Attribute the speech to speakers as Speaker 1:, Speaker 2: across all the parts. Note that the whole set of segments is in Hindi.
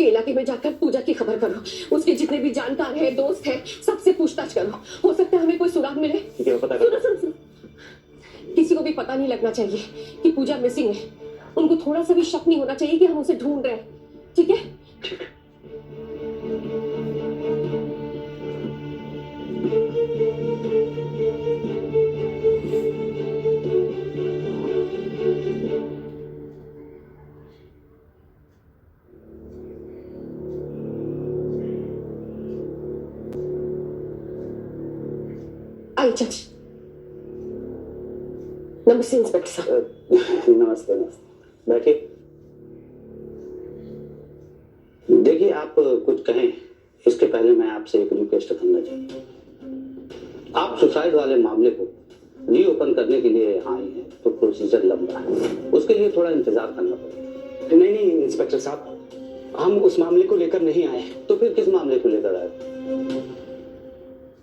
Speaker 1: के इलाके में जाकर पूजा की खबर करो। उसके जितने भी जानकार हैं, दोस्त हैं, सबसे पूछताछ करो। हो सकता है हमें कोई सुराग मिले।
Speaker 2: पता करो।
Speaker 1: सुनो। किसी को भी पता नहीं लगना चाहिए कि पूजा मिसिंग है। उनको थोड़ा सा भी शक नहीं होना चाहिए कि हम उसे ढूंढ रहे हैं। ठीक है? आई जज। नमस्ते इंस्पेक्टर साहब।
Speaker 2: नमस्ते नमस्ते, बैठिए। देखिए, आप कुछ कहें इसके पहले मैं आपसे एक रिक्वेस्ट करना चाहता हूँ। आप सुसाइड वाले मामले को रीओपन करने के लिए यहाँ आए हैं तो प्रोसीजर लंबा है, उसके लिए थोड़ा इंतजार करना पड़ेगा।
Speaker 3: नहीं इंस्पेक्टर साहब, हम उस मामले को लेकर नहीं आए।
Speaker 2: तो फिर किस मामले को लेकर आए?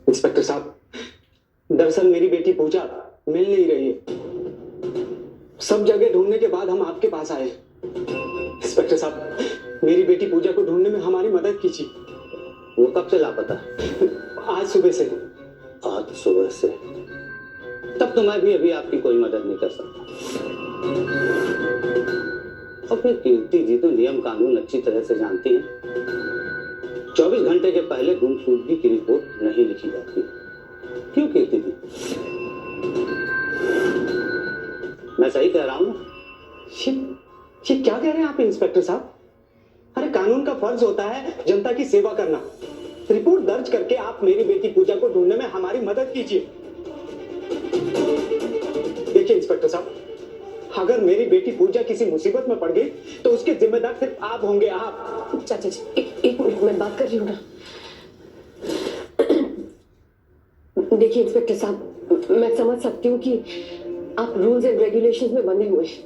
Speaker 3: इंस्पेक्टर साहब, दरअसल मेरी बेटी पूजा मिल नहीं रही है। सब जगह ढूंढने के बाद हम आपके पास आए। इंस्पेक्टर साहब, मेरी बेटी पूजा को ढूंढने में हमारी मदद कीजिए।
Speaker 2: वो कब से लापता है?
Speaker 3: आज सुबह से।
Speaker 2: आज सुबह से? तब तो मैं भी अभी आपकी कोई मदद नहीं कर सकता। और फिर कीर्ति जी तो नियम कानून अच्छी तरह से जानती हैं। 24 घंटे के पहले गुमशुदगी की रिपोर्ट नहीं लिखी जाती। क्यों कीर्ति जी? मैं सही कह रहा हूँ?
Speaker 3: ये क्या कह रहे हैं आप इंस्पेक्टर साहब? अरे, कानून का फर्ज होता है जनता की सेवा करना। रिपोर्ट दर्ज करके आप मेरी बेटी पूजा को ढूंढने में हमारी मदद कीजिए। देखिए इंस्पेक्टर साहब, अगर मेरी बेटी पूजा किसी मुसीबत में पड़ गई तो उसके जिम्मेदार सिर्फ आप होंगे। आप।
Speaker 1: चाचा जी, एक मिनट, मैं बात कर रही हूँ ना। देखिए इंस्पेक्टर साहब, मैं समझ सकती हूँ कि आप रूल्स एंड रेगुलेशंस में बंधे हुए हैं,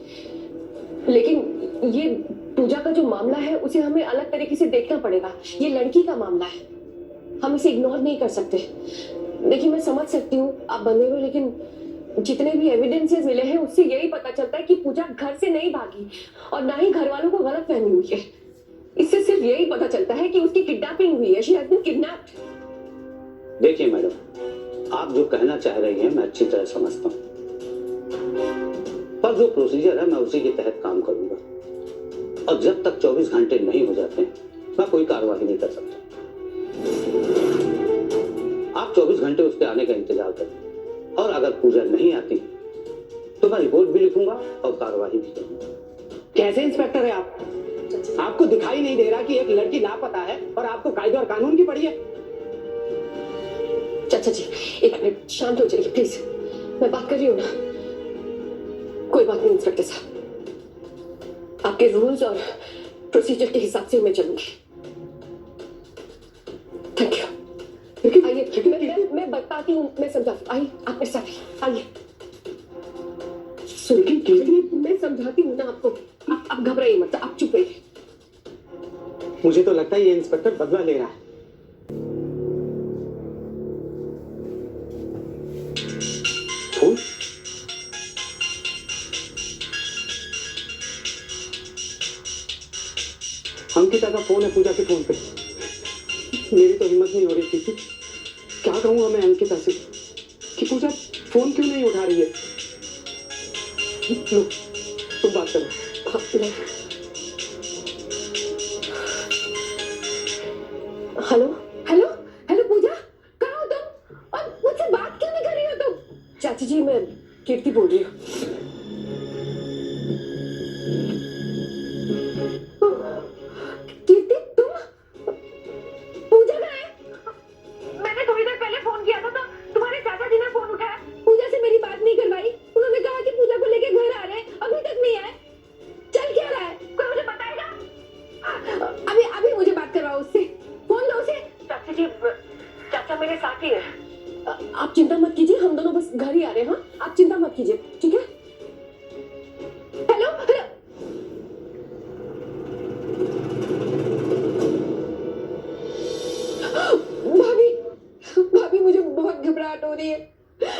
Speaker 1: लेकिन ये पूजा का जो मामला है उसे हमें अलग तरीके से देखना पड़ेगा। ये लड़की का मामला है, हम इसे इग्नोर नहीं कर सकते। देखिए, मैं समझ सकती हूँ आप बंधे हुए, लेकिन जितने भी एविडेंसेस मिले हैं उससे यही पता चलता है कि पूजा घर से नहीं भागी और ना ही घर वालों को गलतफहमी हुई है। इससे सिर्फ यही पता चलता है कि उसकी किडनैपिंग हुई है। She has been kidnapped.
Speaker 2: देखिए मैडम, आप जो कहना चाह रही हैं मैं अच्छी तरह समझता हूँ, पर जो प्रोसीजर है मैं उसी के तहत काम करूंगा। और जब तक 24 घंटे नहीं हो जाते मैं कोई कार्रवाई नहीं कर सकता। आप 24 घंटे उसके आने का इंतजार करें, और अगर पूजा नहीं आती तो मैं रिपोर्ट भी लिखूंगा और कार्रवाई भी करूंगा।
Speaker 3: कैसे इंस्पेक्टर है आप? आपको दिखाई नहीं दे रहा कि एक लड़की लापता है और आपको कायदे और कानून की पड़ी है?
Speaker 1: चाचा जी, एक मिनट, शांत हो जाइए प्लीज। मैं बात कर रही हूँ ना। कोई बात नहीं इंस्पेक्टर साहब, आपके रूल्स और प्रोसीजर के हिसाब से मैं चलूंगी। Thank you. आइए, मैं बताती हूँ, मैं समझाती हूँ। आइए, आप मेरे साथ आइए। सुनिए, मैं समझाती हूँ ना आपको। आप घबराइए मत, आप चुप रहिए।
Speaker 3: मुझे तो लगता है ये इंस्पेक्टर बदला ले रहा है। फोन? अंकिता का फोन है पूजा के फोन पे। मेरी तो हिम्मत नहीं हो रही थी। क्या कहूंगा मैं अंकिता से कि पूजा फोन क्यों नहीं उठा रही है? लो, तुम बात करो।
Speaker 1: हेलो हेलो हेलो पूजा, कहाँ हो तुम? और मुझसे बात क्यों नहीं कर रही हो तुम? चाची जी, मैं कीर्ति बोल रही हूँ। कीर्ति, तुम? पूजा कहाँ है? मैंने थोड़ी देर पहले फोन किया था तो तुम्हारे चाचा जी ने फोन उठाया। पूजा से मेरी बात नहीं करवाई। उन्होंने कहा कि पूजा को लेके घर आ रहे हैं, अभी तक नहीं आए। चल क्या रहा है, कोई मुझे बताएगा? अभी मुझे बात करवाओ उससे। फोन लो उसे। चाचा जी, चाचा मेरे साथ ही है। आप चिंता मत कीजिए, हम दोनों बस घर ही आ रहे हैं। हाँ, आप चिंता मत कीजिए, ठीक है? Hello hello. भाभी, मुझे बहुत घबराहट हो रही है।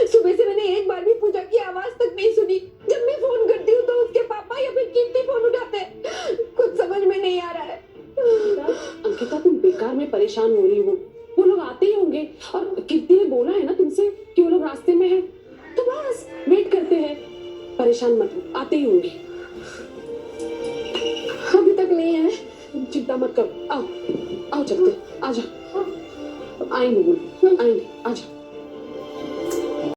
Speaker 1: सुबह से मैंने एक बार भी पूजा की आवाज तक नहीं सुनी। जब मैं फोन करती हूँ तो उसके पापा या फिर कीर्ति फोन उठाते हैं। कुछ समझ में नहीं आ रहा है।
Speaker 4: अंकिता तुम बेकार में परेशान हो रही हो, वो लोग आते ही होंगे और कीर्ति ने बोला है ना तुमसे कि वो लोग रास्ते में हैं, तो बस वेट करते हैं, परेशान मत हो, आते ही होंगे। अभी तक नहीं है, चिंता मत करो, आओ आओ चलते, आजा, आएंगे आएंगे, आजा।